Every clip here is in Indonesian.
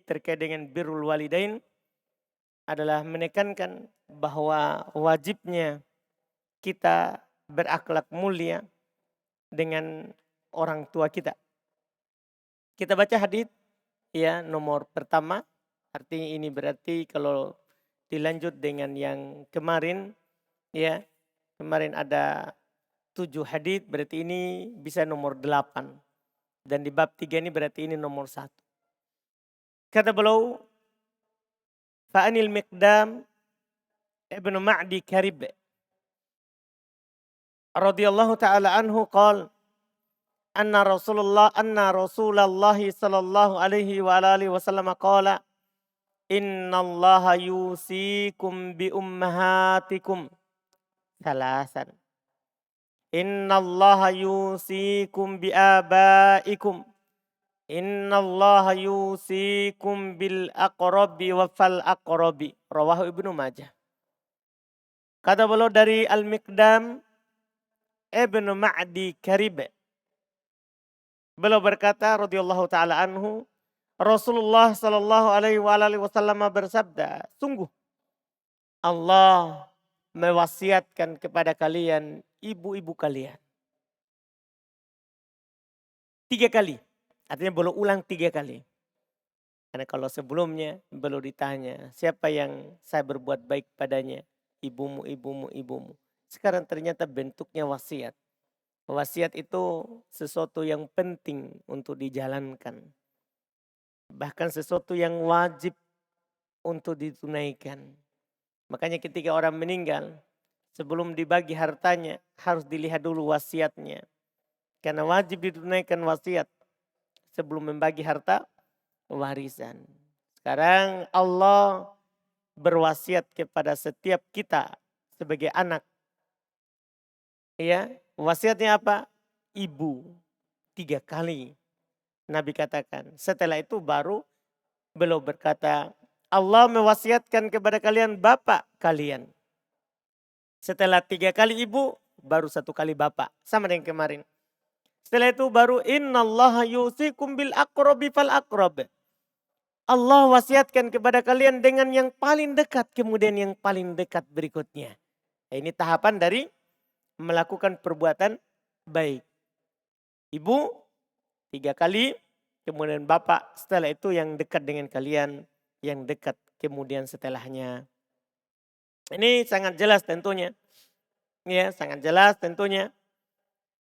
terkait dengan birrul walidain adalah menekankan bahwa wajibnya kita berakhlak mulia dengan orang tua kita. Kita baca hadis ya nomor pertama, artinya ini berarti kalau dilanjut dengan yang kemarin ya, kemarin ada 7 hadis berarti ini bisa nomor 8. Dan di bab 3 ini berarti ini nomor 1. Kata beliau, Fa'anil Miqdam ibnu Ma'di Karib radhiyallahu taala anhu qala anna Rasulullah sallallahu alaihi wa alihi wasallam qala innallaha yusikum bi ummahatikum salasan innallaha yusikum bi abaikum innallaha yusikum bil aqrabi wa fal aqrabi rawahu Ibnu Majah. Kata beliau dari Al-Miqdam Ibnu Ma'di Karib. Beliau berkata radhiyallahu taala anhu, Rasulullah sallallahu alaihi wasallam bersabda, sungguh Allah mewasiatkan kepada kalian ibu-ibu kalian. 3 kali. Artinya beliau ulang 3 kali. Karena kalau sebelumnya beliau ditanya, siapa yang saya berbuat baik padanya? Ibumu, ibumu, ibumu. Sekarang ternyata bentuknya wasiat. Wasiat itu sesuatu yang penting untuk dijalankan. Bahkan sesuatu yang wajib untuk ditunaikan. Makanya ketika orang meninggal, sebelum dibagi hartanya harus dilihat dulu wasiatnya. Karena wajib ditunaikan wasiat sebelum membagi harta warisan. Sekarang Allah berwasiat kepada setiap kita sebagai anak. Ya, wasiatnya apa? Ibu. 3 kali. Nabi katakan. Setelah itu baru beliau berkata, Allah mewasiatkan kepada kalian bapak kalian. Setelah 3 kali ibu, baru 1 kali bapak. Sama dengan kemarin. Setelah itu baru innallaha yusikum bil aqrabi fal aqrab. Allah wasiatkan kepada kalian dengan yang paling dekat, kemudian yang paling dekat berikutnya. Ini tahapan dari melakukan perbuatan baik. Ibu 3 kali, kemudian bapak, setelah itu yang dekat dengan kalian, yang dekat kemudian setelahnya. Ini sangat jelas tentunya. Ya, sangat jelas tentunya.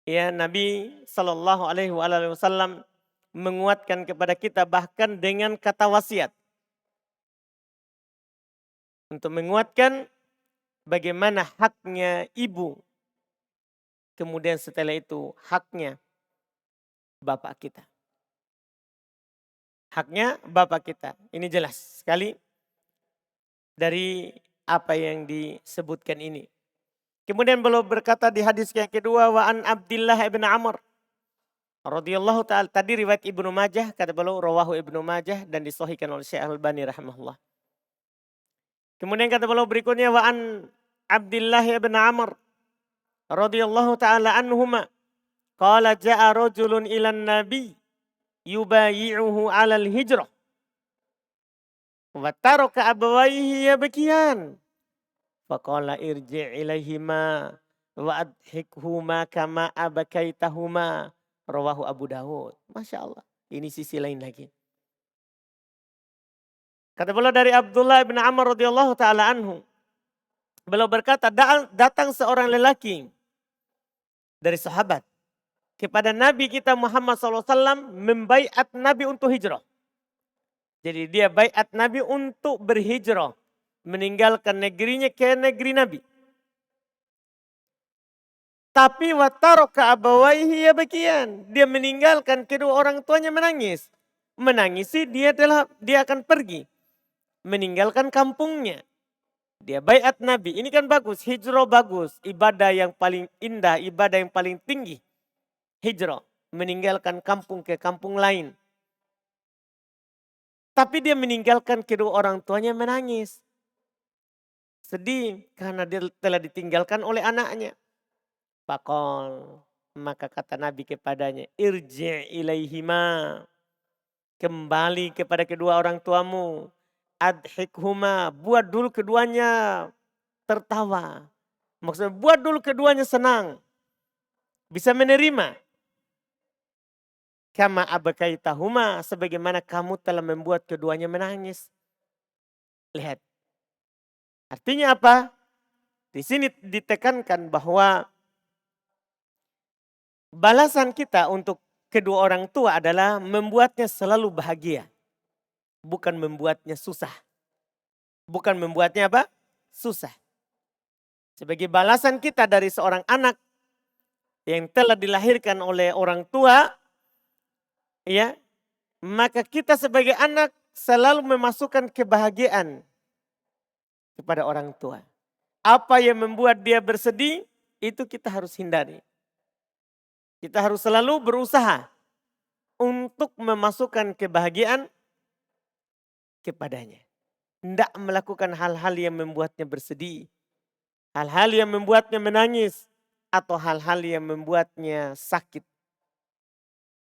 Ya, Nabi sallallahu alaihi wasallam menguatkan kepada kita bahkan dengan kata wasiat. Untuk menguatkan bagaimana haknya ibu. Kemudian setelah itu haknya bapak kita. Haknya bapak kita. Ini jelas sekali dari apa yang disebutkan ini. Kemudian beliau berkata di hadis yang kedua, wa an Abdillah ibn Amr radhiyallahu ta'ala, tadi riwayat Ibnu Majah, kata beliau rawahu Ibnu Majah dan disahihkan oleh Syekh Al-Albani rahimahullah. Kemudian kata beliau berikutnya, wa an Abdillah ibn Amr radhiyallahu ta'ala anhuma qala ja'a rajulun ilan nabi yubayi'uhu 'alal hijrah wa taraka abawayhi yabkiyan faqala irji' ilaihima wa adhikhuma kama abakaitahuma rawahu Abu Dawud. Masya Allah. Ini sisi lain lagi. Kata beliau dari Abdullah bin Amr radhiyallahu taala anhu. Beliau berkata, datang seorang lelaki dari sahabat kepada Nabi kita Muhammad SAW membaiat Nabi untuk hijrah. Jadi dia baiat Nabi untuk berhijrah. Meninggalkan negerinya ke negeri Nabi. Tapi wataraka abawaihi yabkiyan. Dia meninggalkan kedua orang tuanya menangis. Menangisi dia akan pergi. Meninggalkan kampungnya. Dia baiat Nabi. Ini kan bagus. Hijrah bagus. Ibadah yang paling indah. Ibadah yang paling tinggi. Hijrah. Meninggalkan kampung ke kampung lain. Tapi dia meninggalkan kedua orang tuanya menangis. Sedih karena dia telah ditinggalkan oleh anaknya. Fakol, maka kata Nabi kepadanya, irji' ilaihima. Kembali kepada kedua orang tuamu. Adhikhuma, buat dulu keduanya tertawa. Maksudnya buat dulu keduanya senang. Bisa menerima. Kama abakaitahuma, sebagaimana kamu telah membuat keduanya menangis. Lihat. Artinya apa? Di sini ditekankan bahwa balasan kita untuk kedua orang tua adalah membuatnya selalu bahagia. Bukan membuatnya susah. Bukan membuatnya apa? Susah. Sebagai balasan kita dari seorang anak yang telah dilahirkan oleh orang tua, ya, maka kita sebagai anak selalu memasukkan kebahagiaan kepada orang tua. Apa yang membuat dia bersedih, itu kita harus hindari. Kita harus selalu berusaha untuk memasukkan kebahagiaan kepadanya. Tidak melakukan hal-hal yang membuatnya bersedih. Hal-hal yang membuatnya menangis. Atau hal-hal yang membuatnya sakit.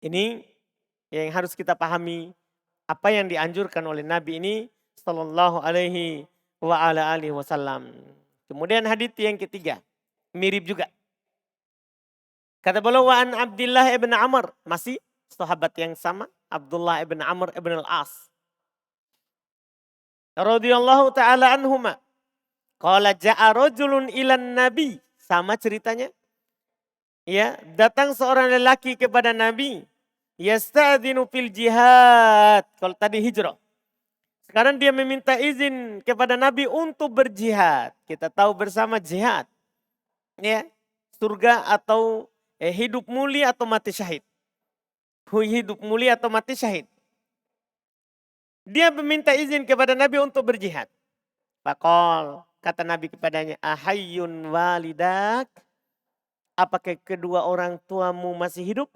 Ini yang harus kita pahami. Apa yang dianjurkan oleh Nabi ini. Sallallahu alaihi wasallam. Kemudian hadits yang ketiga. Mirip juga. Kata beliau wa an Abdullah ibn Amr. Masih sahabat yang sama. Abdullah ibn Amr ibn al-As. Radhiyallahu ta'ala anhuma. Qala ja'a rajulun ilan nabi. Sama ceritanya. Ya, datang seorang lelaki kepada Nabi. Yasta'dhinu fil jihad. Kalau tadi hijrah. Sekarang dia meminta izin kepada Nabi untuk berjihad. Kita tahu bersama jihad. Ya, surga atau hidup mulia atau mati syahid. Hidup mulia atau mati syahid. Dia meminta izin kepada Nabi untuk berjihad. Faqal, kata Nabi kepadanya, ahayyun walidak? Apakah kedua orang tuamu masih hidup?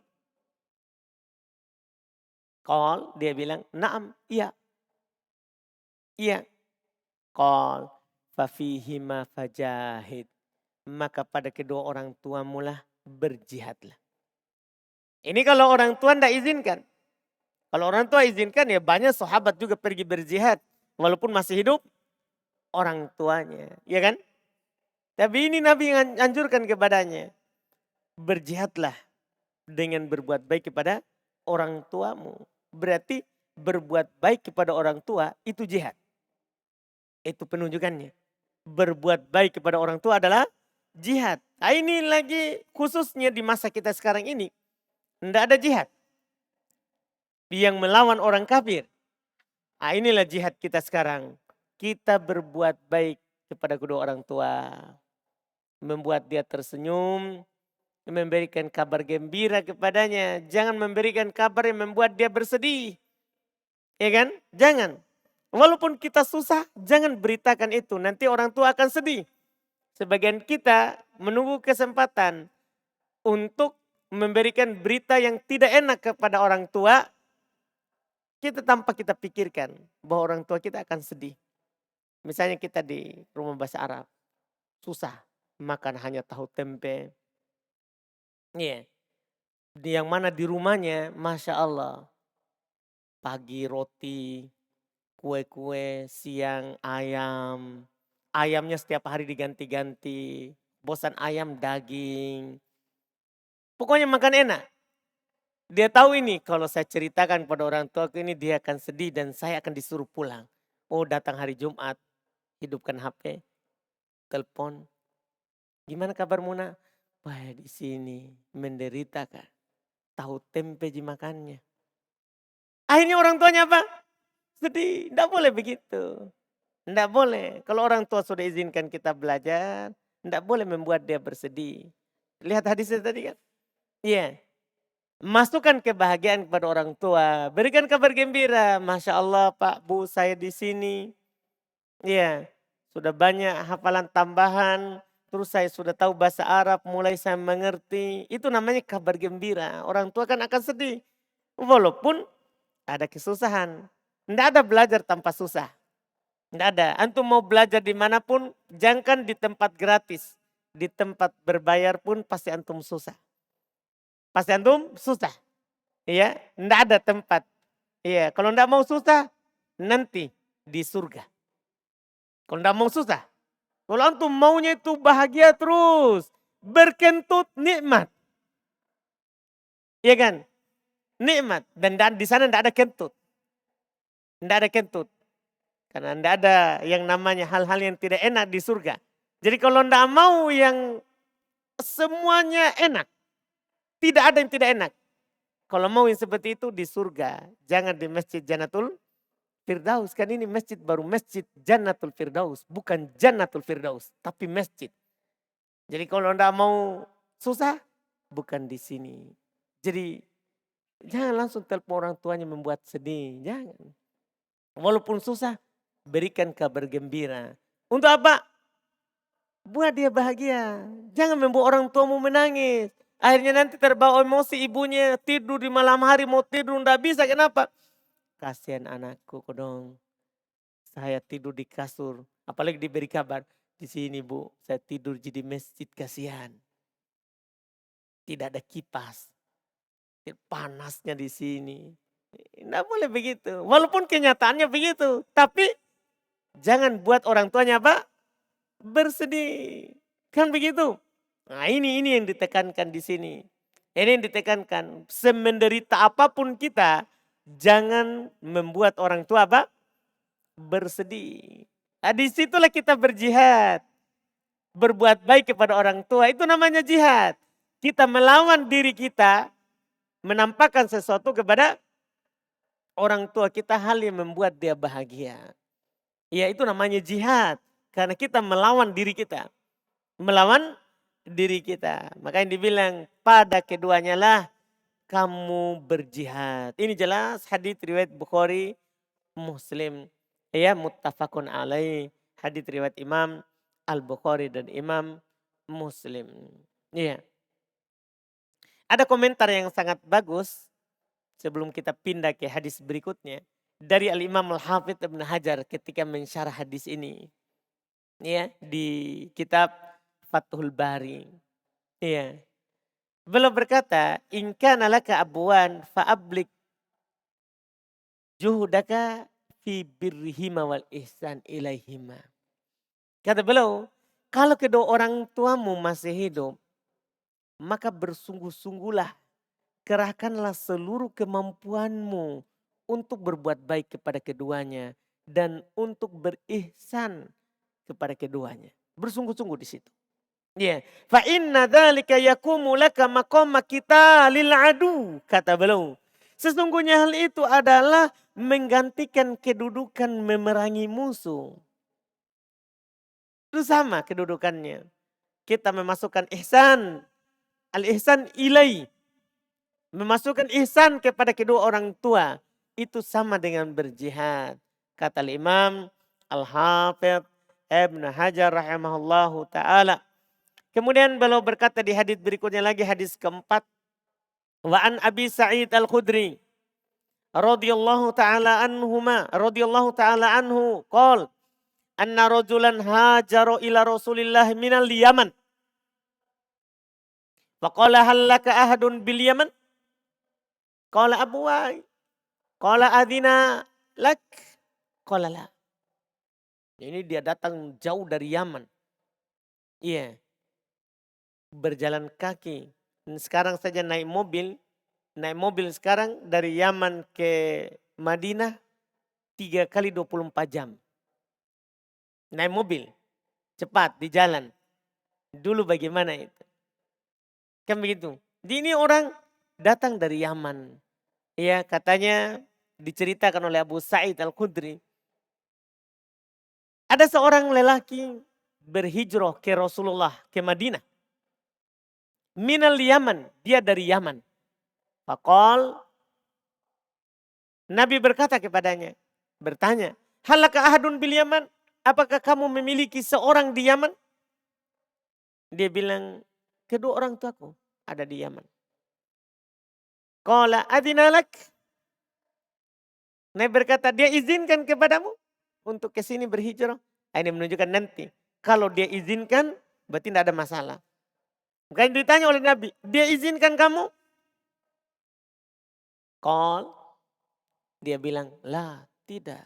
Qal, dia bilang, na'am, iya. Iya. Qal, fafihima fajahid. Maka pada kedua orang tuamu lah berjihadlah. Ini kalau orang tua tidak izinkan. Kalau orang tua izinkan ya banyak sahabat juga pergi berjihad. Walaupun masih hidup orang tuanya. Ya kan? Tapi ini Nabi anjurkan kepadanya. Berjihadlah dengan berbuat baik kepada orang tuamu. Berarti berbuat baik kepada orang tua itu jihad. Itu penunjukannya. Berbuat baik kepada orang tua adalah jihad. Nah, ini lagi khususnya di masa kita sekarang ini. Tidak ada jihad. Yang melawan orang kafir. Nah, inilah jihad kita sekarang. Kita berbuat baik kepada kedua orang tua. Membuat dia tersenyum. Memberikan kabar gembira kepadanya. Jangan memberikan kabar yang membuat dia bersedih. Ya kan? Jangan. Walaupun kita susah, jangan beritakan itu. Nanti orang tua akan sedih. Sebagian kita menunggu kesempatan untuk memberikan berita yang tidak enak kepada orang tua. Kita tanpa kita pikirkan bahwa orang tua kita akan sedih. Misalnya kita di rumah bahasa Arab. Susah. Makan hanya tahu tempe. Iya. Yang mana di rumahnya, Masya Allah. Pagi roti, kue-kue, siang ayam. Ayamnya setiap hari diganti-ganti. Bosan ayam daging. Pokoknya makan enak. Dia tahu ini kalau saya ceritakan pada orang tuaku ini dia akan sedih dan saya akan disuruh pulang. Oh datang hari Jumat, hidupkan HP, telepon. Gimana kabar Muna? Wah di sini menderita kak. Tahu tempe dimakannya. Akhirnya orang tuanya apa? Sedih, tidak boleh begitu. Tidak boleh. Kalau orang tua sudah izinkan kita belajar, tidak boleh membuat dia bersedih. Lihat hadisnya tadi kan? Iya. Masukkan kebahagiaan kepada orang tua. Berikan kabar gembira. Masya Allah Pak, Bu saya di sini. Iya. Sudah banyak hafalan tambahan. Terus saya sudah tahu bahasa Arab. Mulai saya mengerti. Itu namanya kabar gembira. Orang tua kan akan sedih. Walaupun ada kesusahan. Tidak ada belajar tanpa susah. Tidak ada. Antum mau belajar dimanapun. Jangan di tempat gratis. Di tempat berbayar pun pasti antum susah. Pasti antum susah. Ya, tidak ada tempat Iya, kalau enggak mau susah, nanti di surga. Kalau enggak mau susah. Kalau antum maunya itu bahagia terus, berkentut nikmat. Iya kan? Nikmat. Dan di sana enggak ada kentut. Enggak ada kentut. Karena enggak ada yang namanya hal-hal yang tidak enak di surga. Jadi kalau enggak mau yang semuanya enak, tidak ada yang tidak enak. Kalau mau yang seperti itu di surga, jangan di Masjid Jannatul Firdaus. Kan ini masjid baru Masjid Jannatul Firdaus. Bukan Jannatul Firdaus, tapi masjid. Jadi kalau enggak mau susah, bukan di sini. Jadi jangan langsung telepon orang tuanya membuat sedih. Jangan. Walaupun susah, berikan kabar gembira. Untuk apa? Buat dia bahagia. Jangan membuat orang tuamu menangis. Akhirnya nanti terbawa emosi ibunya tidur di malam hari mau tidur enggak bisa. Kenapa? Kasihan anakku dong. Saya tidur di kasur. Apalagi diberi kabar. Di sini bu, saya tidur di masjid, kasihan. Tidak ada kipas. Panasnya di sini. Tidak boleh begitu. Walaupun kenyataannya begitu. Tapi jangan buat orang tuanya apa? Bersedih. Kan begitu. Nah ini yang ditekankan di sini. Ini yang ditekankan. Semenderita apapun kita, jangan membuat orang tua apa? Bersedih. Nah, disitulah kita berjihad. Berbuat baik kepada orang tua, itu namanya jihad. Kita melawan diri kita, menampakkan sesuatu kepada orang tua kita hal yang membuat dia bahagia. Ya itu namanya jihad. Karena kita melawan diri kita. Melawan diri kita. Makanya dibilang pada keduanya lah kamu berjihad. Ini jelas hadits riwayat Bukhari, Muslim. Ya muttafaqun alaih. Hadits riwayat Imam Al-Bukhari dan Imam Muslim. Iya. Ada komentar yang sangat bagus sebelum kita pindah ke hadis berikutnya dari Al-Imam Al-Hafidz Ibn Hajar ketika mensyarah hadis ini. Ya, di kitab Fathul Bari. Iya. Beliau berkata, "In kana laka abwan fa'ablik juhdaka fi birrihima wal ihsan ilaihima." Kata beliau, kalau kedua orang tuamu masih hidup, maka bersungguh-sungguhlah, kerahkanlah seluruh kemampuanmu untuk berbuat baik kepada keduanya dan untuk berihsan kepada keduanya. Bersungguh-sungguh di situ. Ya, fa inna dzalika yaqumu laka maqama kita lil adu, kata beliau. Sesungguhnya hal itu adalah menggantikan kedudukan memerangi musuh. Itu sama kedudukannya. Kita memasukkan ihsan. Al-ihsan ilai. Memasukkan ihsan kepada kedua orang tua. Itu sama dengan berjihad. Kata Imam Al-Hafidz Ibn Hajar rahimahullahu ta'ala. Kemudian beliau berkata di hadis berikutnya lagi, hadis keempat. Wa an Abi Sa'id Al-Khudri radhiyallahu ta'ala anhu qol anna rajulan hajaro ila Rasulillah minal Yaman. Faqala hal laka ahadun bil Yaman? Qala Abu Wa'il. Qala adina lak. Qala la. Ini dia datang jauh dari Yaman. Iya. Berjalan kaki. Dan sekarang saja naik mobil. Naik mobil sekarang dari Yaman ke Madinah 3 kali 24 jam. Naik mobil. Cepat di jalan. Dulu bagaimana itu? Kan begitu. Ini orang datang dari Yaman. Ya, katanya diceritakan oleh Abu Sa'id Al-Khudri. Ada seorang lelaki berhijrah ke Rasulullah, ke Madinah. Minal Yaman, dia dari Yaman. Faqal, Nabi berkata kepadanya, bertanya, halaka ahadun bil Yaman? Apakah kamu memiliki seorang di Yaman? Dia bilang, kedua orang tuaku ada di Yaman. Qala adinalak. Nabi berkata, dia izinkan kepadamu untuk ke sini berhijrah. Ini menunjukkan nanti. Kalau dia izinkan, berarti tidak ada masalah. Bukan ditanya oleh Nabi, dia izinkan kamu? Qal, Dia bilang, lah tidak.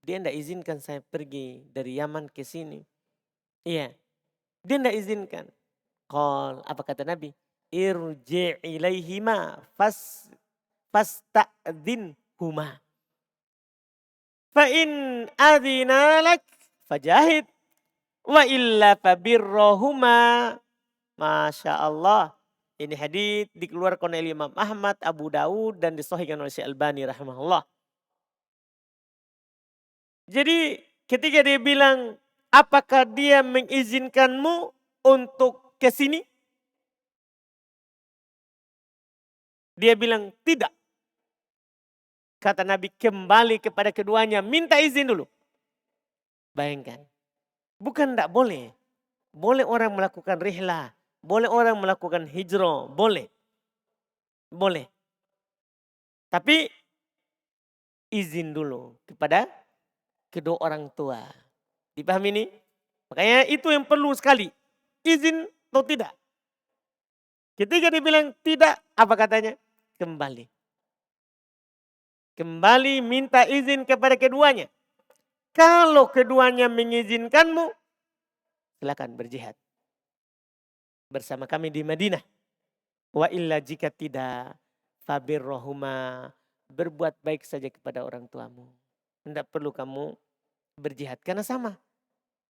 Dia tidak izinkan saya pergi dari Yaman ke sini. Iya, dia tidak izinkan. Qal, apa kata Nabi? Irji' ilaihima fasta'din huma. Fa in adzina lak fajahid wa illa fabirrohuma. Masya Allah. Ini hadits dikeluarkan oleh Imam Ahmad, Abu Daud dan disahihkan oleh Syekh Albani rahimahullah. Jadi ketika dia bilang, apakah dia mengizinkanmu untuk ke sini? Dia bilang tidak. Kata Nabi, kembali kepada keduanya, minta izin dulu. Bayangkan, bukan tidak boleh. Boleh orang melakukan rihlah, boleh orang melakukan hijrah, boleh. Boleh. Tapi izin dulu kepada kedua orang tua. Dipahami ini? Makanya itu yang perlu sekali. Izin atau tidak. Ketika dibilang tidak, apa katanya? Kembali. Kembali minta izin kepada keduanya. Kalau keduanya mengizinkanmu, silakan berjihad. Bersama kami di Madinah. Wa illa jika tidak, fabirrohuma, berbuat baik saja kepada orang tuamu. Tidak perlu kamu berjihad. Karena sama.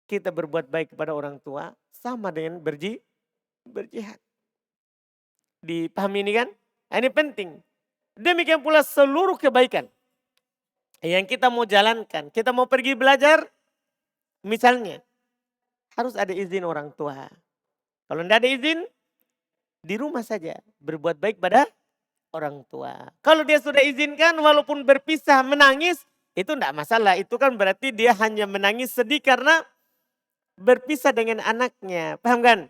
Kita berbuat baik kepada orang tua, sama dengan berjihad. Dipahami ini kan? Ini penting. Demikian pula seluruh kebaikan yang kita mau jalankan. Kita mau pergi belajar, misalnya harus ada izin orang tua. Kalau tidak ada izin, di rumah saja berbuat baik pada orang tua. Kalau dia sudah izinkan walaupun berpisah menangis, itu tidak masalah. Itu kan berarti dia hanya menangis sedih karena berpisah dengan anaknya. Paham kan?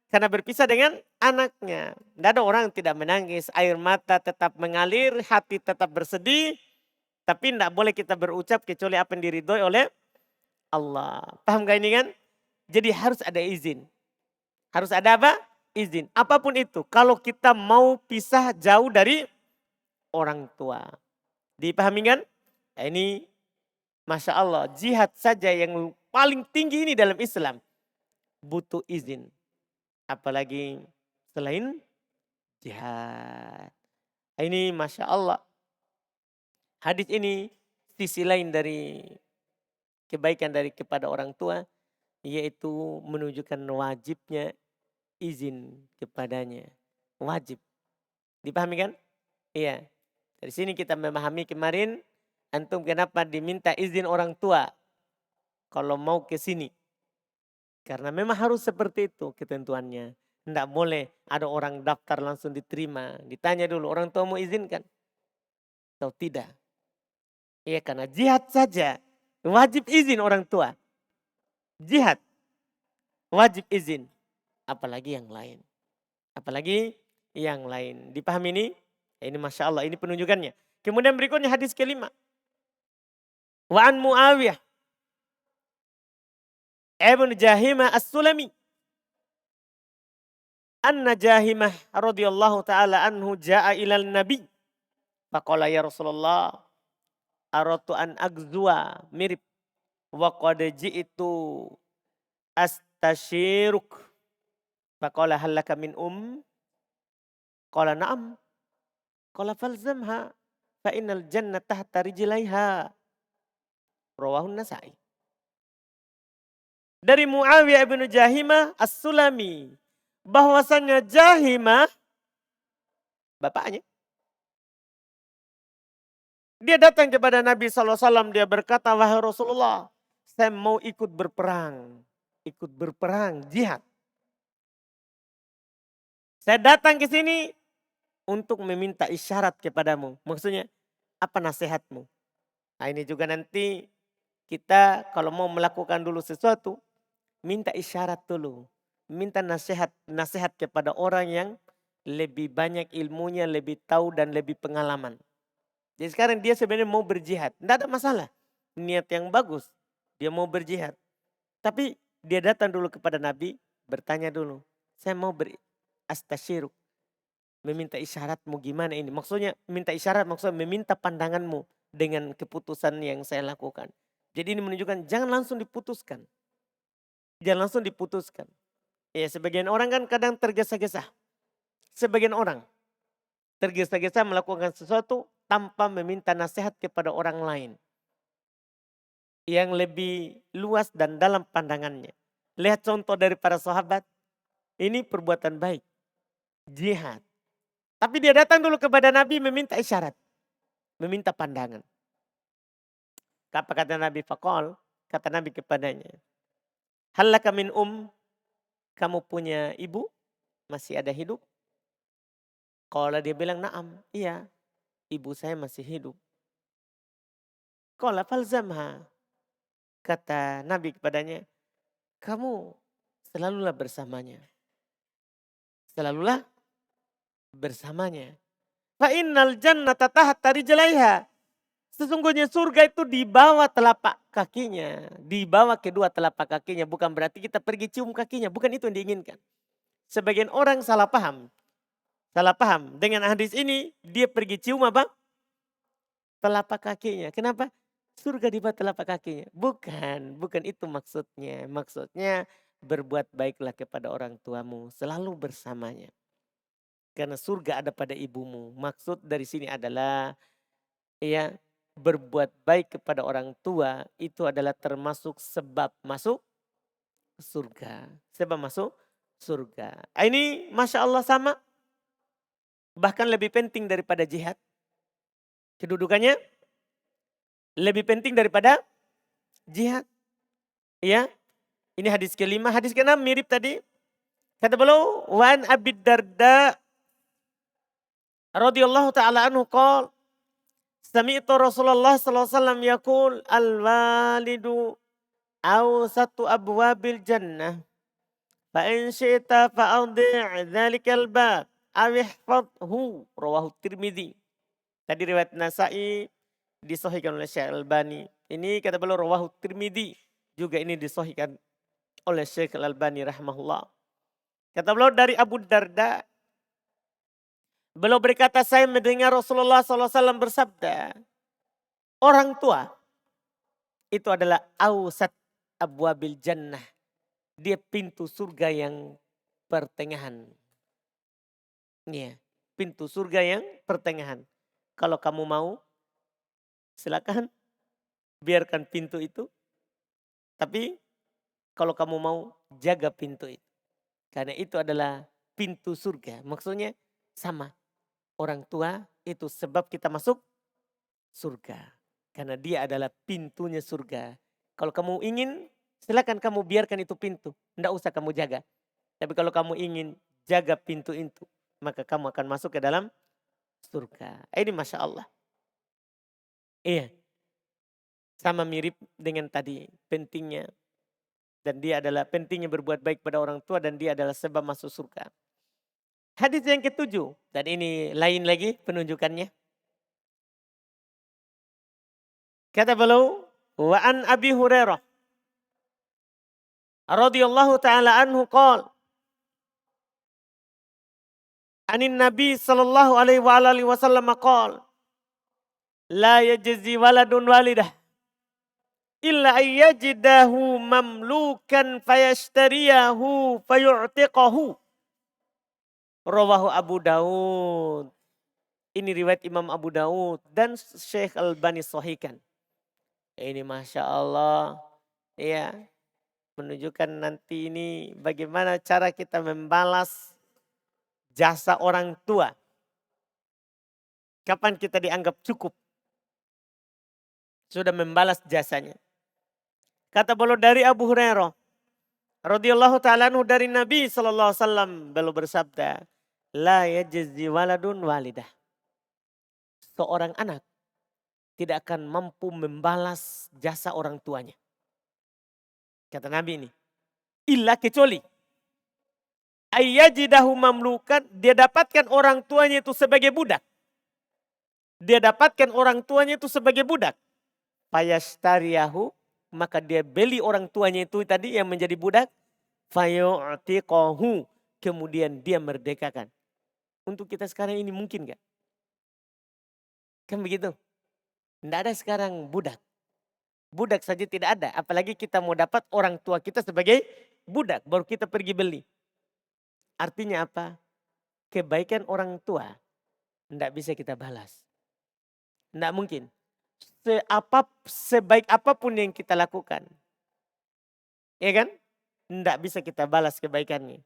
Karena berpisah dengan anaknya. Tidak ada orang yang tidak menangis. Air mata tetap mengalir, hati tetap bersedih. Tapi tidak boleh kita berucap kecuali apa yang diridhoi oleh Allah. Paham gak ini kan? Jadi harus ada izin. Harus ada apa? Izin. Apapun itu. Kalau kita mau pisah jauh dari orang tua. Dipahami kan? Ya ini Masya Allah. Jihad saja yang paling tinggi ini dalam Islam. Butuh izin. Apalagi selain jihad. Ini Masya Allah. Hadis ini sisi lain dari kebaikan dari kepada orang tua. Yaitu menunjukkan wajibnya izin kepadanya. Wajib. Dipahami kan? Iya. Dari sini kita memahami kemarin. Antum kenapa diminta izin orang tua. Kalau mau ke sini. Karena memang harus seperti itu ketentuannya. Tidak boleh ada orang daftar langsung diterima. Ditanya dulu orang tua mau izinkan. Atau tidak. Iya karena jihad saja. Wajib izin orang tua. Jihad. Wajib izin. Apalagi yang lain. Apalagi yang lain. Dipahami ini? Ini Masya Allah ini penunjukannya. Kemudian berikutnya hadis kelima. Wa an Muawiyah. Ibn Jahimah As-Sulami. Anna Jahimah radhiyallahu ta'ala anhu ja'a ilal nabi. Faqala ya Rasulullah. Aratu an agzua mirip. Wa qad ji'tu astashiruk. Faqala halaka min Qala na'am. Qala falzamha. Fa innal jannah tahta rijlaiha. Rawahun Nasa'i. Dari Muawiyah bin Jahimah As-Sulami. Bahwasannya Jahimah, bapaknya. Dia datang kepada Nabi SAW, dia berkata, wahai Rasulullah, saya mau ikut berperang. Ikut berperang, jihad. Saya datang ke sini untuk meminta isyarat kepadamu. Maksudnya, apa nasihatmu? Nah ini juga nanti kita kalau mau melakukan dulu sesuatu, minta isyarat dulu. Minta nasihat kepada orang yang lebih banyak ilmunya, lebih tahu dan lebih pengalaman. Jadi sekarang dia sebenarnya mau berjihad. Tidak ada masalah. Niat yang bagus. Dia mau berjihad. Tapi dia datang dulu kepada Nabi. Bertanya dulu. Saya mau berastasyiruk. Meminta isyaratmu gimana ini? Maksudnya minta isyarat, maksudnya meminta pandanganmu dengan keputusan yang saya lakukan. Jadi ini menunjukkan jangan langsung diputuskan. Jangan langsung diputuskan. Ya sebagian orang kan kadang tergesa-gesa. Sebagian orang tergesa-gesa melakukan sesuatu tanpa meminta nasihat kepada orang lain. Yang lebih luas dan dalam pandangannya. Lihat contoh dari para sahabat. Ini perbuatan baik. Jihad. Tapi dia datang dulu kepada Nabi meminta isyarat. Meminta pandangan. Apa kata Nabi? Faqal, kata Nabi kepadanya. Hallaka min kamu punya ibu? Masih ada hidup? Kalau dia bilang na'am, iya. Ibu saya masih hidup. Qala falzamha. Kata Nabi kepadanya, kamu selalulah bersamanya. Selalulah bersamanya. Fa innal jannata tahta rijlaiha. Sesungguhnya surga itu di bawah telapak kakinya. Di bawah kedua telapak kakinya. Bukan berarti kita pergi cium kakinya. Bukan itu yang diinginkan. Sebagian orang salah paham. Salah paham. Dengan hadis ini dia pergi cium apa? Telapak kakinya. Kenapa? Surga di bawah telapak kakinya. Bukan. Bukan itu maksudnya. Maksudnya berbuat baiklah kepada orang tuamu. Selalu bersamanya. Karena surga ada pada ibumu. Maksud dari sini adalah ya berbuat baik kepada orang tua itu adalah termasuk sebab masuk surga. Sebab masuk surga. Ini Masya Allah sama. Bahkan lebih penting daripada jihad. Kedudukannya lebih penting daripada jihad. Ya. Ini hadis kelima. Hadis keenam mirip tadi. Kata beliau, Wan Abid Darda radhiyallahu ta'ala anhu qala sami'tu Rasulullah sallallahu alaihi wasallam yaqul al-walidu awsatu abwabil jannah fa in syi'ta fa'adhi' dzalikal bab aw ihfadhu rawahu Tirmidzi. Tadi riwayat Nasa'i disahihkan oleh Syekh Al-Albani. Ini kata beliau rawahu Tirmidzi, juga ini disahihkan oleh Syekh Al-Albani rahimahullah. Kata beliau dari Abu Darda, beliau berkata, saya mendengar Rasulullah SAW bersabda, orang tua itu adalah awsat abwabil jannah. Dia pintu surga yang pertengahan. Ya, pintu surga yang pertengahan. Kalau kamu mau, silakan biarkan pintu itu. Tapi kalau kamu mau, jaga pintu itu. Karena itu adalah pintu surga. Maksudnya sama. Orang tua itu sebab kita masuk surga. Karena dia adalah pintunya surga. Kalau kamu ingin, silakan kamu biarkan itu pintu. Tidak usah kamu jaga. Tapi kalau kamu ingin jaga pintu itu, maka kamu akan masuk ke dalam surga. Ini Masya Allah. Iya. Sama mirip dengan tadi pentingnya. Dan dia adalah pentingnya berbuat baik pada orang tua dan dia adalah sebab masuk surga. Hadis yang ketujuh. Dan ini lain lagi penunjukannya. Kata beliau, wa an Abi Hurairah radhiyallahu taala anhu qala anin Nabi sallallahu alaihi wa alihi wasallam qala la yajzi waladun walidah illa ayyajidahu mamlukan fayashtariyahu fayu'tiqahu. Rawahu Abu Daud. Ini riwayat Imam Abu Daud dan Syekh Al-Albani sahihkan. Ini Masya Allah. Ya, menunjukkan nanti ini bagaimana cara kita membalas jasa orang tua. Kapan kita dianggap cukup sudah membalas jasanya. Kata beliau dari Abu Hurairah radhiyallahu ta'ala anhu dari Nabi sallallahu alaihi wasallam beliau bersabda, la yajzi waladun walidah. Seorang anak tidak akan mampu membalas jasa orang tuanya. Kata Nabi ini. Illa kecuali. Ayyajidahu mamlukan. Dia dapatkan orang tuanya itu sebagai budak. Dia dapatkan orang tuanya itu sebagai budak. Fayashtariyahu. Maka dia beli orang tuanya itu tadi yang menjadi budak. Fayu'tiqahu. Kemudian dia merdekakan. untuk kita sekarang ini mungkin gak? Kan begitu. Tidak ada sekarang budak. Budak saja tidak ada. Apalagi kita mau dapat orang tua kita sebagai budak. Baru kita pergi beli. Artinya apa? Kebaikan orang tua tidak bisa kita balas. Tidak mungkin. Sebaik apapun yang kita lakukan. Ya kan? Tidak bisa kita balas kebaikannya.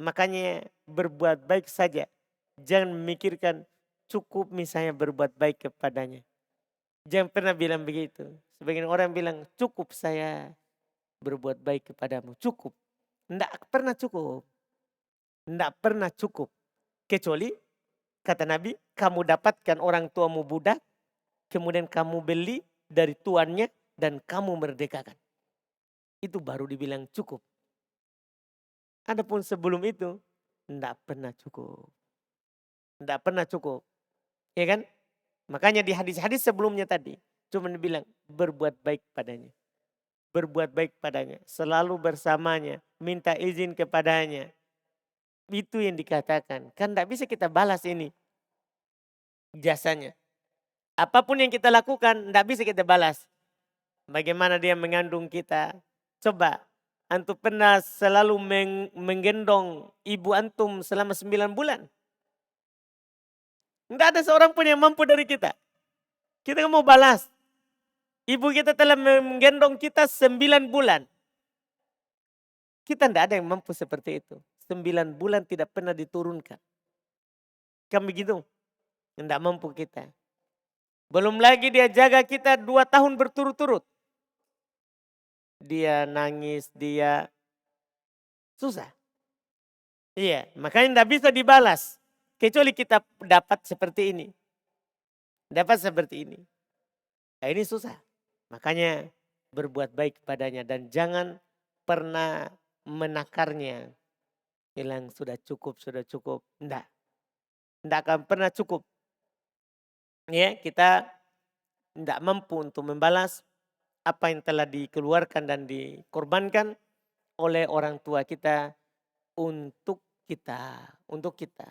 Makanya berbuat baik saja. Jangan memikirkan cukup misalnya berbuat baik kepadanya. Jangan pernah bilang begitu. Sebagian orang bilang cukup saya berbuat baik kepadamu. Cukup. Tidak pernah cukup. Tidak pernah cukup. Kecuali kata Nabi, kamu dapatkan orang tuamu budak. Kemudian kamu beli dari tuannya dan kamu merdekakan. Itu baru dibilang cukup. Adapun sebelum itu, tidak pernah cukup. Tidak pernah cukup. Ya kan? Makanya di hadis-hadis sebelumnya tadi, cuma dibilang berbuat baik padanya. Berbuat baik padanya. Selalu bersamanya. Minta izin kepadanya. Itu yang dikatakan. Kan tidak bisa kita balas ini. Jasanya. Apapun yang kita lakukan, tidak bisa kita balas. Bagaimana dia mengandung kita. Coba. Antum pernah selalu menggendong ibu antum selama 9 bulan. Tidak ada seorang pun yang mampu dari kita. Kita mau balas. Ibu kita telah menggendong kita 9 bulan. Kita tidak ada yang mampu seperti itu. 9 bulan tidak pernah diturunkan. Kan begitu? Tidak mampu kita. Belum lagi dia jaga kita 2 tahun berturut-turut. Dia nangis, dia susah. Iya, makanya tidak bisa dibalas. Kecuali kita dapat seperti ini. Dapat seperti ini. Nah, ini susah. Makanya berbuat baik kepadanya dan jangan pernah menakarnya. Bilang sudah cukup, sudah cukup. Tidak. Tidak akan pernah cukup. Ya, kita tidak mampu untuk membalas apa yang telah dikeluarkan dan dikorbankan oleh orang tua kita untuk kita. Untuk kita.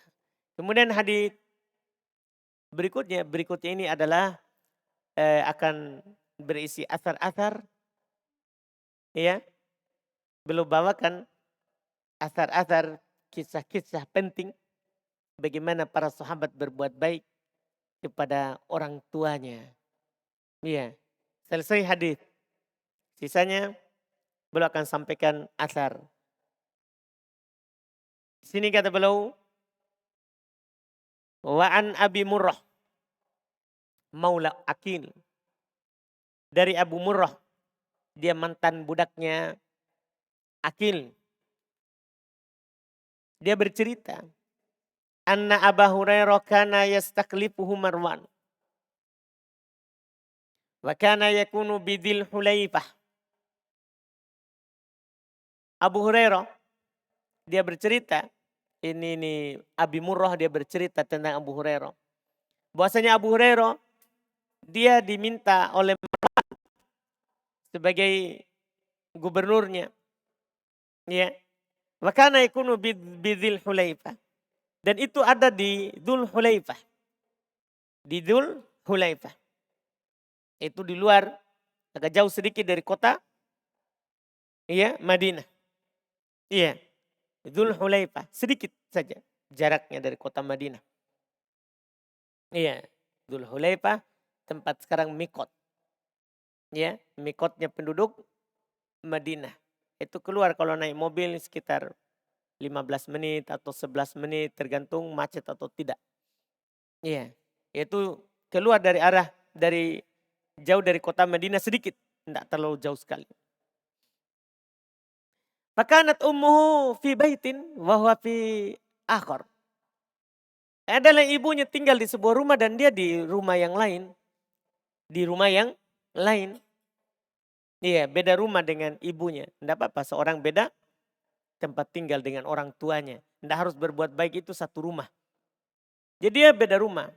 Kemudian hadis berikutnya ini adalah akan berisi asar-asar. Ya, beliau bawakan asar-asar kisah-kisah penting bagaimana para sahabat berbuat baik kepada orang tuanya. Iya, selesai hadis. Sisanya beliau akan sampaikan asar. Sini kata beliau, wa an Abi Murrah Maula Akil. Dari Abu Murrah, dia mantan budaknya Akil. Dia bercerita, anna Abu Hurairah kana yastaklifuhu Marwan. Wa kana yakunu bidil Hulaifah. Abu Hurairah, dia bercerita, ini Abi Murrah dia bercerita tentang Abu Hurairah. Bahwasanya Abu Hurairah, dia diminta oleh Marwan sebagai gubernurnya. Ya. Wa kana yakunu bidil Hulaifah. Dan itu ada di Dzul Hulaifah. Di Dzul Hulaifah. Itu di luar, agak jauh sedikit dari kota, iya, Madinah. Iya, Dzul Hulaifah. Sedikit saja jaraknya dari kota Madinah. Iya, Dzul Hulaifah tempat sekarang Mikot. Ya, Mikotnya penduduk Madinah. Itu keluar kalau naik mobil sekitar 15 menit atau 11 menit tergantung macet atau tidak. Iya, itu keluar dari arah jauh dari kota Madinah sedikit, tidak terlalu jauh sekali. Fakanat ummuhu fi baitin wa huwa fi akhar. Adalah ibunya tinggal di sebuah rumah dan dia di rumah yang lain. Di rumah yang lain. Iya, beda rumah dengan ibunya. Tidak apa-apa, seorang beda tempat tinggal dengan orang tuanya. Tidak harus berbuat baik itu satu rumah. Jadi dia beda rumah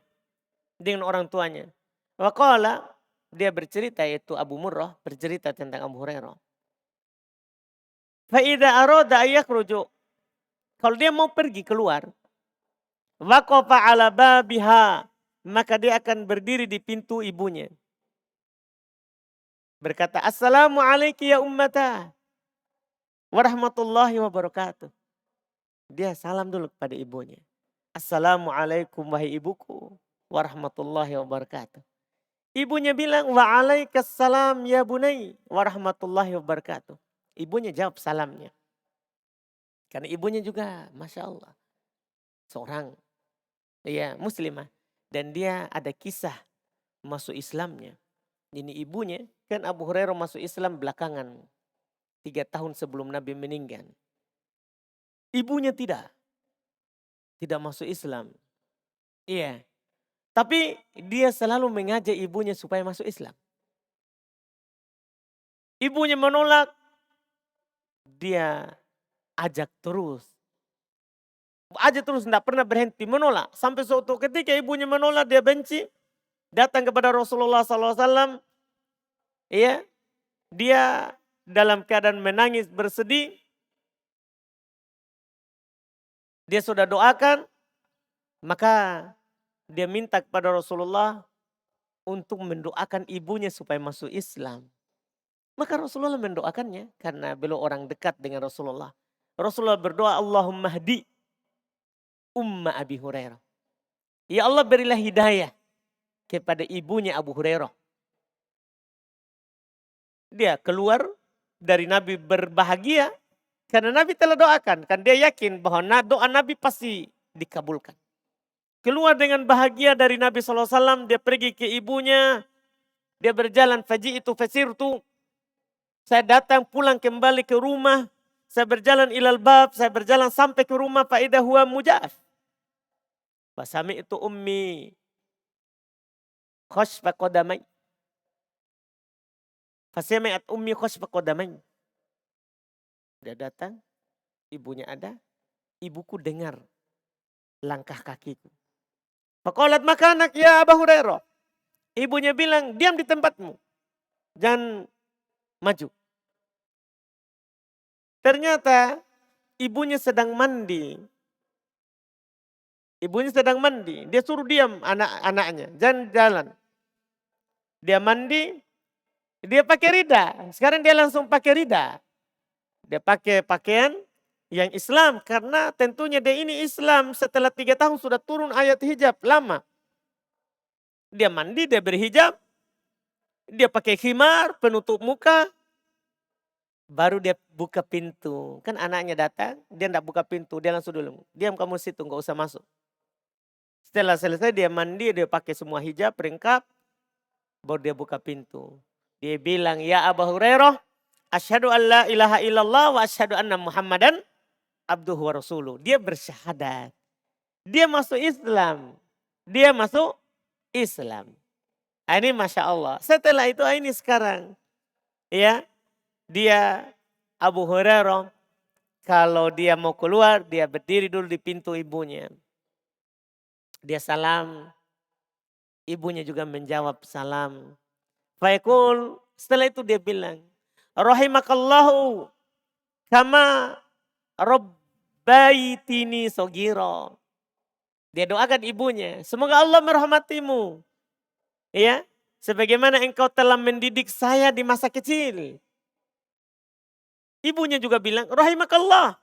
dengan orang tuanya. Waqala, dia bercerita, yaitu Abu Murrah bercerita tentang Abu Hurairah. Fa'idha aroda ayakhruju. Kalau dia mau pergi keluar. Waqafa ala babiha. Maka dia akan berdiri di pintu ibunya. Berkata, Assalamualaikum ya ummata. Warahmatullahi wabarakatuh. Dia salam dulu kepada ibunya. Assalamualaikum wahai ibuku. Warahmatullahi wabarakatuh. Ibunya bilang, waalaikumsalam ya bunai. Warahmatullahi wabarakatuh. Ibunya jawab salamnya. Karena ibunya juga, Masya Allah. Seorang muslimah. Dan dia ada kisah masuk Islamnya. Ini ibunya, kan Abu Hurairah masuk Islam belakangan. 3 tahun sebelum Nabi meninggal. Ibunya tidak masuk Islam. Iya. Tapi dia selalu mengajak ibunya supaya masuk Islam. Ibunya menolak, dia ajak terus. Ajak terus, tidak pernah berhenti menolak. Sampai suatu ketika ibunya menolak, dia benci. Datang kepada Rasulullah SAW. Iya, dia dalam keadaan menangis, bersedih. Dia sudah doakan, maka dia minta kepada Rasulullah untuk mendoakan ibunya supaya masuk Islam. Maka Rasulullah mendoakannya karena beliau orang dekat dengan Rasulullah. Rasulullah berdoa, Allahumma hdi umma Abi Hurairah. Ya Allah berilah hidayah kepada ibunya Abu Hurairah. Dia keluar dari Nabi berbahagia karena Nabi telah doakan. Kan dia yakin bahwa doa Nabi pasti dikabulkan. Keluar dengan bahagia dari Nabi SAW, dia pergi ke ibunya. Dia berjalan, faji'tu fasirtu. Saya datang pulang kembali ke rumah. Saya berjalan ilal bab, saya berjalan sampai ke rumah. Fa'idah huwa mujaf. Fasami itu ummi khoshfa qodamai. Fasami'at ummi khoshfa qodamai. Dia datang, ibunya ada, ibuku dengar langkah kakiku. Faqalat makanak ya Abu Hurairah. Ibunya bilang, diam di tempatmu. Jangan maju. Ternyata ibunya sedang mandi. Ibunya sedang mandi. Dia suruh diam anak-anaknya. Jangan jalan. Dia mandi. Dia pakai rida. Sekarang dia langsung pakai rida. Dia pakai pakaian yang Islam. Karena tentunya dia ini Islam. Setelah 3 tahun sudah turun ayat hijab. Lama. Dia mandi, dia berhijab. Dia pakai khimar, penutup muka. Baru dia buka pintu. Kan anaknya datang, dia tidak buka pintu. Dia langsung dulu, diam kamu situ, gak usah masuk. Setelah selesai dia mandi, dia pakai semua hijab, lengkap. Baru dia buka pintu. Dia bilang, ya Abu Hurairah, asyhadu an la ilaha illallah wa asyhadu anna Muhammadan abduhu wa rasuluh. Dia bersyahadat. Dia masuk Islam. Dia masuk Islam. Ini Masya Allah. Setelah itu ini sekarang. Ya, dia Abu Hurairah. Kalau dia mau keluar, dia berdiri dulu di pintu ibunya. Dia salam. Ibunya juga menjawab salam. Faikul, setelah itu dia bilang, rahimakallahu kama rabbaitini sogiro. Dia doakan ibunya, semoga Allah merahmatimu. Ya, sebagaimana engkau telah mendidik saya di masa kecil. Ibunya juga bilang, rahimakallah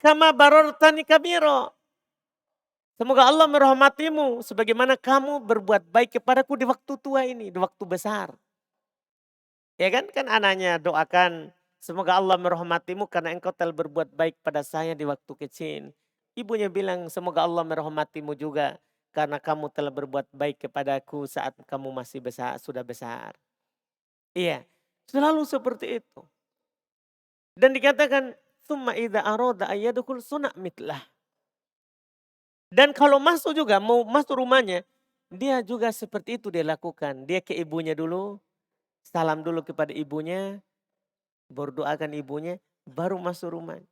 kama barartani kabiro. Semoga Allah merahmatimu sebagaimana kamu berbuat baik kepadaku di waktu tua ini, di waktu besar. Ya kan anaknya doakan, semoga Allah merahmatimu karena engkau telah berbuat baik pada saya di waktu kecil. Ibunya bilang, semoga Allah merahmatimu juga karena kamu telah berbuat baik kepadaku saat kamu masih besar, sudah besar. Iya, selalu seperti itu. Dan dikatakan, summa idza arada ayyadkhul sunna mitlah. Dan kalau masuk juga, mau masuk rumahnya, dia juga seperti itu dia lakukan. Dia ke ibunya dulu, salam dulu kepada ibunya, berdoakan ibunya, baru masuk rumah.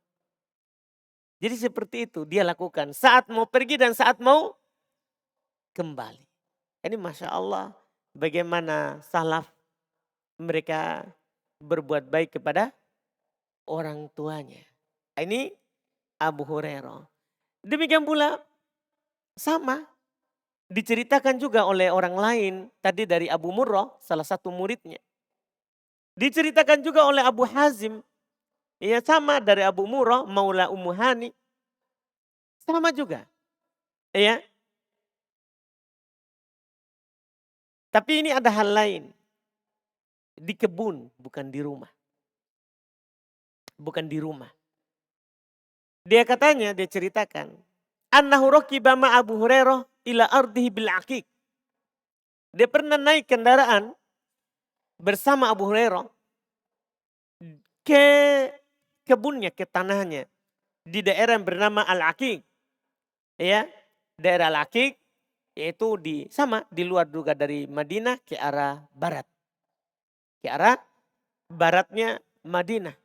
Jadi seperti itu dia lakukan. Saat mau pergi dan saat mau kembali. Ini Masya Allah, bagaimana salaf mereka berbuat baik kepada orang tuanya. Ini Abu Hurairah. Demikian pula Sama. Diceritakan juga oleh orang lain. Tadi dari Abu Murrah, salah satu muridnya. Diceritakan juga oleh Abu Hazim. Ya sama dari Abu Murrah, Maula Ummu Hani. Sama juga. Ya. Tapi ini ada hal lain. Di kebun, bukan di rumah. Bukan di rumah. Dia katanya, dia ceritakan. Annahu raqiba ma Abu Hurairah ila ardihi bil aqiq. Dia pernah naik kendaraan bersama Abu Hurairah ke kebunnya, ke tanahnya. Di daerah yang bernama Al-Aqiq. Ya, daerah Al-Aqiq yaitu di luar juga dari Madinah ke arah barat. Ke arah baratnya Madinah.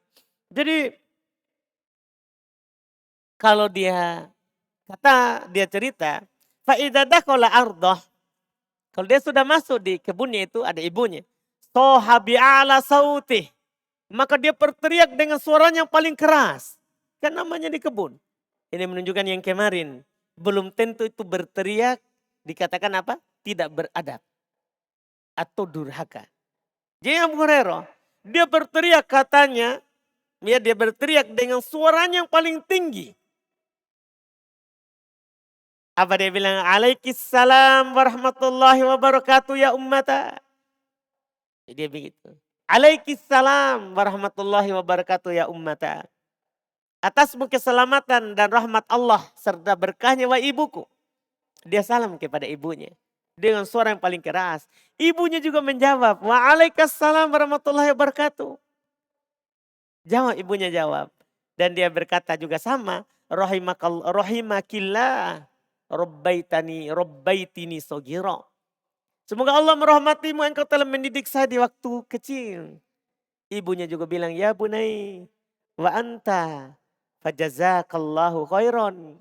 Jadi kalau dia cerita, fa idza dakhala ardh, kalau dia sudah masuk di kebunnya itu ada ibunya. Sohabi ala sautih, maka dia berteriak dengan suaranya yang paling keras. Kan namanya di kebun. Ini menunjukkan yang kemarin. Belum tentu itu berteriak dikatakan apa? Tidak beradab. Atau durhaka. Jadi Abu Hurairah, dia berteriak katanya, ya dia berteriak dengan suaranya yang paling tinggi. Apa dia bilang? Alaikissalam warahmatullahi wabarakatuh ya ummata. Dia begitu. Alaikissalam warahmatullahi wabarakatuh ya ummata. Atasmu keselamatan dan rahmat Allah serta berkahnya wa ibuku. Dia salam kepada ibunya. Dengan suara yang paling keras. Ibunya juga menjawab. Waalaikumsalam warahmatullahi wabarakatuh. Jawab, ibunya jawab. Dan dia berkata juga sama. Rahimakillah. Robbaitini sogiro. Semoga Allah merahmatimu, engkau telah mendidik saya di waktu kecil. Ibunya juga bilang, ya bunai, wa anta, fajazakallahu khairan.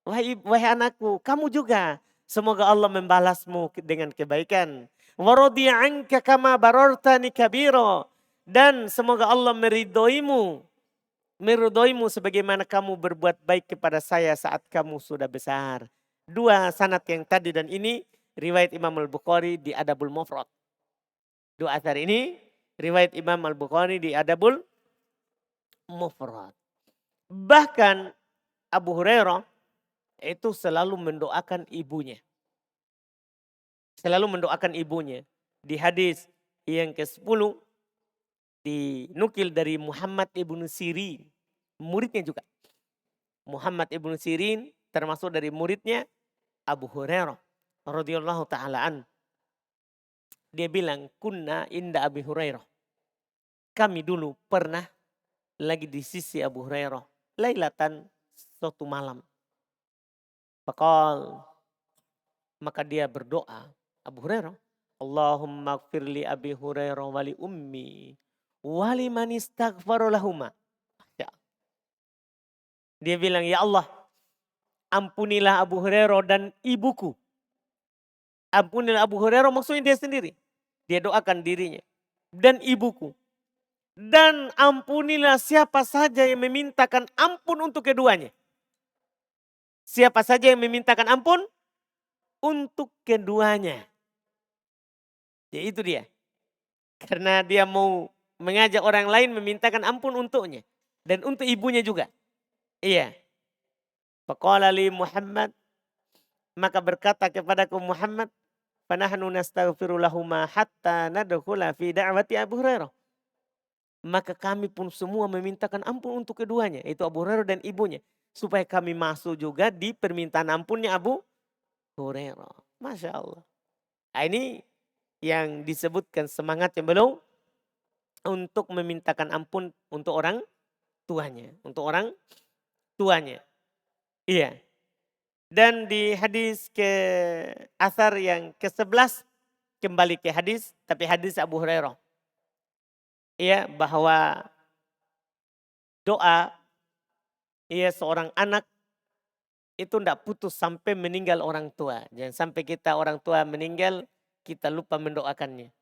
Wahai anakku, kamu juga. Semoga Allah membalasmu dengan kebaikan. Waradiya anka kama barartani kabiro. Dan semoga Allah meridhoimu sebagaimana kamu berbuat baik kepada saya saat kamu sudah besar. Dua sanad yang tadi dan ini riwayat Imam Al-Bukhari di Adabul Mufrad. Dua athar ini riwayat Imam Al-Bukhari di Adabul Mufrad. Bahkan Abu Hurairah itu selalu mendoakan ibunya. Selalu mendoakan ibunya. Di hadis yang ke-10 dinukil dari Muhammad ibn Sirin. Muridnya juga. Muhammad ibn Sirin termasuk dari muridnya Abu Hurairah radhiyallahu taala an. Dia bilang, kunna inda Abi Hurairah. Kami dulu pernah lagi di sisi Abu Hurairah. Lailatan, suatu malam. Maka dia berdoa. Abu Hurairah. Allahumma gfirli Abi Hurairah wali ummi. Wali man istaghfaru lahuma. Dia bilang, ya Allah, ampunilah Abu Hurairah dan ibuku. Ampunilah Abu Hurairah maksudnya dia sendiri. Dia doakan dirinya. Dan ibuku. Dan ampunilah siapa saja yang memintakan ampun untuk keduanya. Siapa saja yang memintakan ampun untuk keduanya. Ya itu dia. Karena dia mau mengajak orang lain memintakan ampun untuknya. Dan untuk ibunya juga. Iya. Faqala li Muhammad. Maka berkata kepadaku Muhammad. Fanahnu nastaghfiru lahuma hatta nadkhula fi da'wati Abu Hurairah. Maka kami pun semua memintakan ampun untuk keduanya. Itu Abu Hurairah dan ibunya. Supaya kami masuk juga di permintaan ampunnya Abu Hurairah. Masya Allah. Nah, ini yang disebutkan semangatnya beliau untuk memintakan ampun untuk orang tuanya. Untuk orang tuanya. Iya. Dan di hadis asar yang ke-11 kembali ke hadis. Tapi hadis Abu Hurairah. Iya, bahwa doa seorang anak itu tidak putus sampai meninggal orang tua. Jangan sampai kita orang tua meninggal, kita lupa mendoakannya.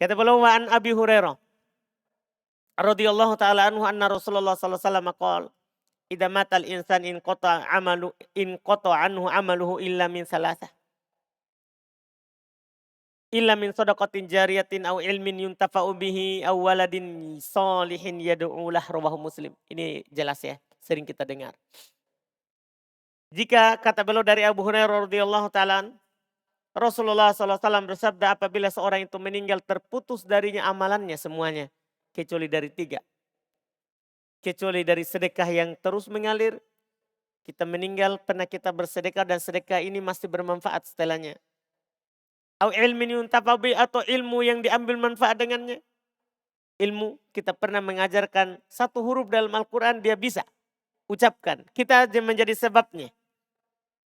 Kata beliau wa an Abi Hurairah radhiyallahu taala anhu anna Rasulullah sallallahu alaihi wasallam qala idza matal insan in qata anhu amaluhu illa min salasah. Illa min shadaqatin jariyatin aw ilmin yuntafa'u bihi aw waladin sholihin yad'u lah, rawahu Muslim. Ini jelas ya, sering kita dengar. Jika kata beliau dari Abu Hurairah radhiyallahu taala, Rasulullah SAW bersabda, apabila seorang itu meninggal terputus darinya amalannya semuanya, kecuali dari 3. Kecuali dari sedekah yang terus mengalir, kita meninggal pernah kita bersedekah dan sedekah ini masih bermanfaat setelahnya. Au ilmin yuntafabi, atau ilmu yang diambil manfaat dengannya. Ilmu, kita pernah mengajarkan 1 huruf dalam Al-Quran, dia bisa ucapkan. Kita menjadi sebabnya.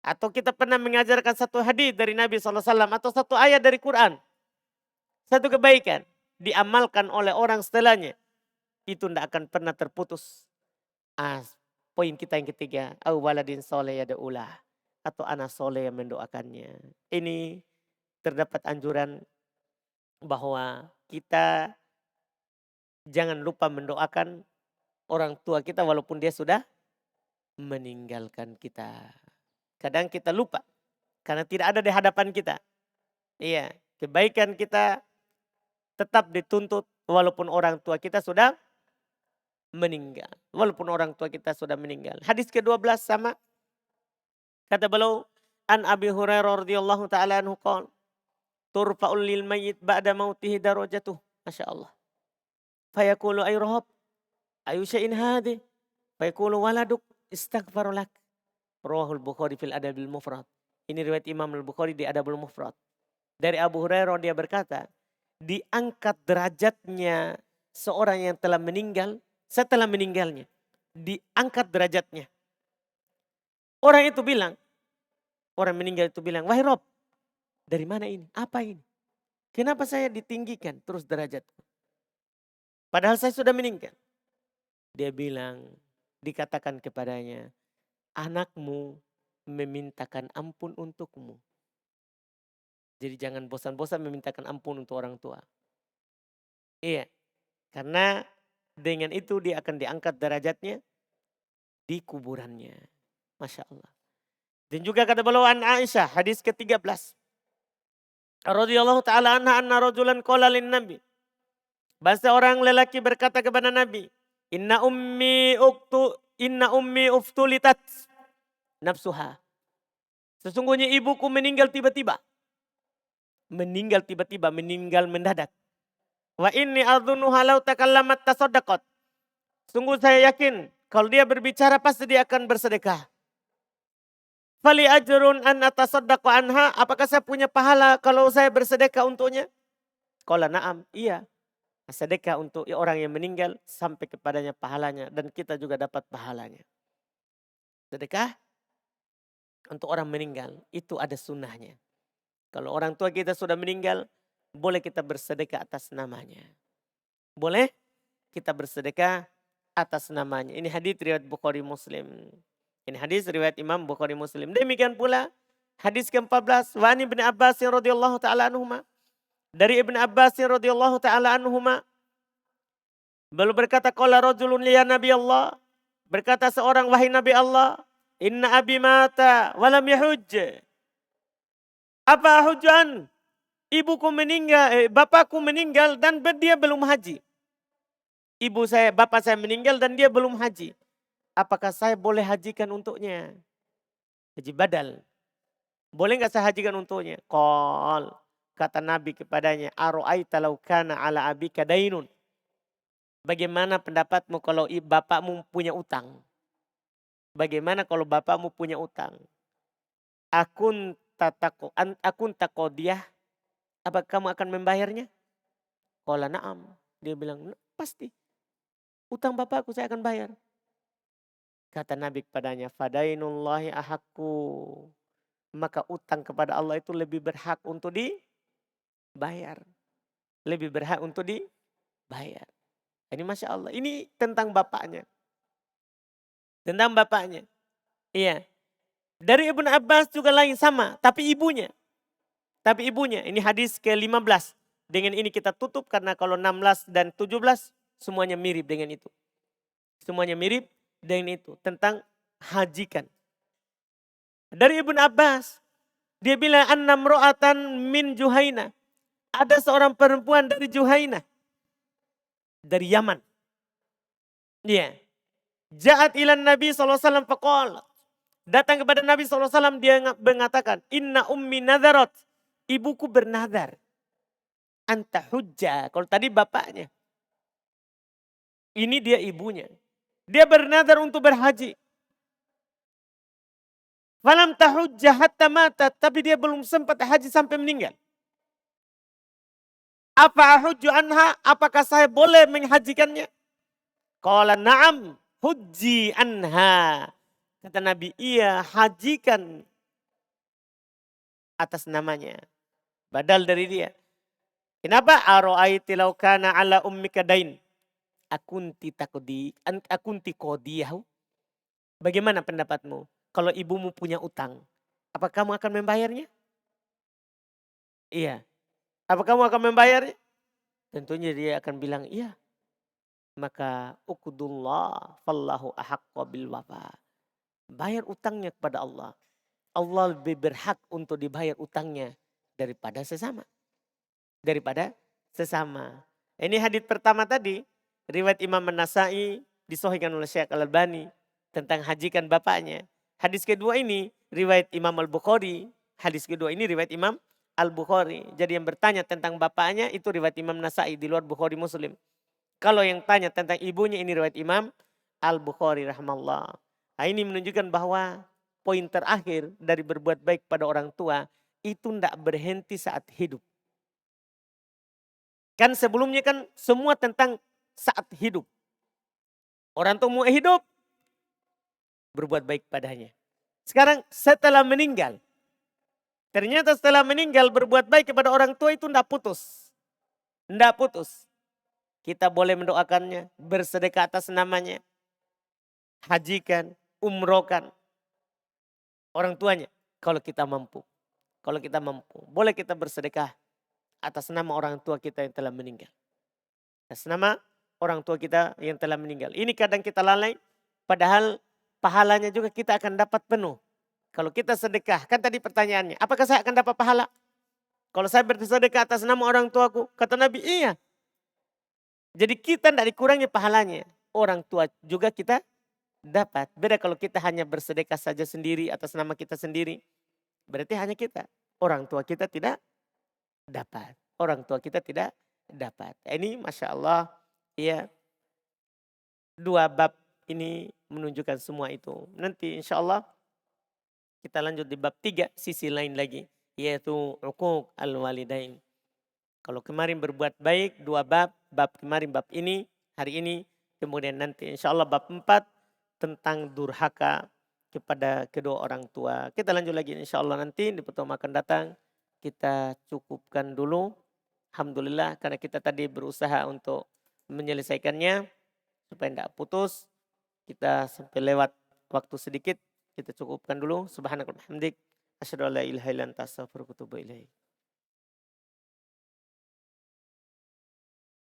Atau kita pernah mengajarkan 1 hadis dari Nabi SAW atau 1 ayat dari Quran. 1 kebaikan diamalkan oleh orang setelahnya. Itu tidak akan pernah terputus. Poin kita yang ketiga. Au waladin soleh yada'ulah. Atau anak soleh yang mendoakannya. Ini terdapat anjuran bahwa kita jangan lupa mendoakan orang tua kita walaupun dia sudah meninggalkan kita. Kadang kita lupa karena tidak ada di hadapan kita. Iya, kebaikan kita tetap dituntut walaupun orang tua kita sudah meninggal. Walaupun orang tua kita sudah meninggal. Hadis ke-12 sama. Kata beliau, an Abi Hurairah radhiyallahu taala anhu qala, turfa'ul lil mayyit ba'da mautihi darajatuh. Masya Allah. Fayaqulu ay Rabb, ayu syai'in hadhi? Fayaqulu waladuk istaghfar lak. Rawahul Bukhari fil Adabil Mufrad. Ini riwayat Imam Al-Bukhari di Adabul Mufrad. Dari Abu Hurairah dia berkata, diangkat derajatnya seorang yang telah meninggal setelah meninggalnya. Diangkat derajatnya. Orang itu bilang, orang meninggal itu bilang, wahai Rob, dari mana ini? Apa ini? Kenapa saya ditinggikan terus derajatku? Padahal saya sudah meninggal. Dia bilang, dikatakan kepadanya, anakmu memintakan ampun untukmu. Jadi jangan bosan-bosan memintakan ampun untuk orang tua. Iya, karena dengan itu dia akan diangkat derajatnya di kuburannya. Masya Allah. Dan juga kata beliau an Aisyah, hadis ke-13. Radhiyallahu ta'ala anha anna rajulan qala lin Nabi. Bahasa orang lelaki berkata kepada Nabi, Inna ummi uftulitat nafsuha. Sesungguhnya ibuku meninggal tiba-tiba. Meninggal tiba-tiba, meninggal mendadak. Wa inni adzunuha law takallamat tasaddaqat. Sungguh saya yakin kalau dia berbicara pasti dia akan bersedekah. Fali ajrun an atasaddaqu anha, apakah saya punya pahala kalau saya bersedekah untuknya? Qala na'am, iya. Sedekah untuk orang yang meninggal sampai kepadanya pahalanya dan kita juga dapat pahalanya. Sedekah untuk orang meninggal itu ada sunnahnya. Kalau orang tua kita sudah meninggal, boleh kita bersedekah atas namanya. Boleh kita bersedekah atas namanya. Ini hadis riwayat Bukhari Muslim. Ini hadis riwayat Imam Bukhari Muslim. Demikian pula hadis ke-14. Wa ani Ibnu Abbas radhiyallahu taala anhuma. Dari Ibnu Abbas radhiyallahu taala anhuma. Beliau berkata qala rajulun ya Nabi Allah. Berkata seorang, wahai Nabi Allah, inna abi mata wa lam yahujj. Apa hujan? Ibuku meninggal, bapakku meninggal dan dia belum haji. Bapak saya meninggal dan dia belum haji. Apakah saya boleh hajikan untuknya? Haji badal. Boleh nggak saya hajikan untuknya? Qal, kata Nabi kepadanya, aro'aita law kana ala abika dainun. Bagaimana pendapatmu kalau bapakmu punya utang? Bagaimana kalau bapakmu punya utang? Akun takodiyah, apa kamu akan membayarnya? Qala na'am. Dia bilang, pasti. Utang bapakku saya akan bayar. Kata Nabi kepadanya, fadainullahi ahakku. Maka utang kepada Allah itu lebih berhak untuk dibayar. Lebih berhak untuk dibayar. Ini Masya Allah. Ini tentang bapaknya. Tentang bapaknya. Iya. Dari Ibnu Abbas juga lain sama. Tapi ibunya. Ini hadis ke-15. Dengan ini kita tutup karena kalau 16 dan 17 semuanya mirip dengan itu. Semuanya mirip dengan itu tentang hajikan. Dari Ibnu Abbas, dia bilang anna mro'atan min Juhaina. Ada seorang perempuan dari Juhaina. Dari Yaman. Dia ja'at ilan Nabi SAW faqala. Datang kepada Nabi SAW dia mengatakan, inna ummi nadharat. Ibuku bernadar. Anta hujjah. Kalau tadi bapaknya. Ini dia ibunya. Dia bernadar untuk berhaji. Falam tahujjah hatta matat. Tapi dia belum sempat haji sampai meninggal. Apa hujju anha? Apakah saya boleh menghajikannya? Qala na'am hujji anha. Kata Nabi, iya hajikan atas namanya. Badal dari dia. Kenapa? Aro'aiti law kana ala ummika dain. Akunti qodiyahu. Bagaimana pendapatmu? Kalau ibumu punya utang, apa kamu akan membayarnya? Iya. Apa kamu akan membayarnya? Tentunya dia akan bilang iya. Maka ukudullah fallahu ahaqqa bil wafa. Bayar utangnya kepada Allah. Allah lebih berhak untuk dibayar utangnya daripada sesama. Daripada sesama. Ini hadits pertama tadi, riwayat Imam An-Nasa'i disahihkan oleh Syekh Al-Albani tentang hajikan bapaknya. Hadis kedua ini riwayat Imam Al-Bukhari. Hadis kedua ini riwayat Imam Al-Bukhari. Jadi yang bertanya tentang bapaknya itu riwayat Imam Nasa'i di luar Bukhari Muslim. Kalau yang tanya tentang ibunya ini riwayat Imam Al-Bukhari rahimahullah. Nah, ini menunjukkan bahwa poin terakhir dari berbuat baik pada orang tua itu tidak berhenti saat hidup. Kan sebelumnya kan semua tentang saat hidup. Orang tua mau hidup, berbuat baik padanya. Sekarang setelah meninggal. Ternyata setelah meninggal berbuat baik kepada orang tua itu tidak putus. Tidak putus. Kita boleh mendoakannya, bersedekah atas namanya. Hajikan, umrohkan orang tuanya kalau kita mampu. Kalau kita mampu, boleh kita bersedekah atas nama orang tua kita yang telah meninggal. Atas nama orang tua kita yang telah meninggal. Ini kadang kita lalai, padahal pahalanya juga kita akan dapat penuh. Kalau kita sedekah, kan tadi pertanyaannya, apakah saya akan dapat pahala? Kalau saya bersedekah atas nama orang tuaku, kata Nabi, iya. Jadi kita tidak dikurangi pahalanya. Orang tua juga kita dapat. Beda kalau kita hanya bersedekah saja sendiri atas nama kita sendiri. Berarti hanya kita. Orang tua kita tidak dapat. Orang tua kita tidak dapat. Ini Masya Allah. Ya, dua bab ini menunjukkan semua itu. Nanti insya Allah kita lanjut di bab 3. Sisi lain lagi. Yaitu uquq al-walidain. Kalau kemarin berbuat baik 2 bab. Bab kemarin bab ini. Hari ini. Kemudian nanti insya Allah bab 4. Tentang durhaka kepada kedua orang tua. Kita lanjut lagi insya Allah nanti di pertemuan akan datang. Kita cukupkan dulu. Alhamdulillah karena kita tadi berusaha untuk menyelesaikannya. Supaya tidak putus. Kita sampai lewat waktu sedikit. Kita cukupkan dulu. Subhanakallahumma hamdik. Asyhadu an la ilaha illa anta astaghfiruka wa atubu ilaik.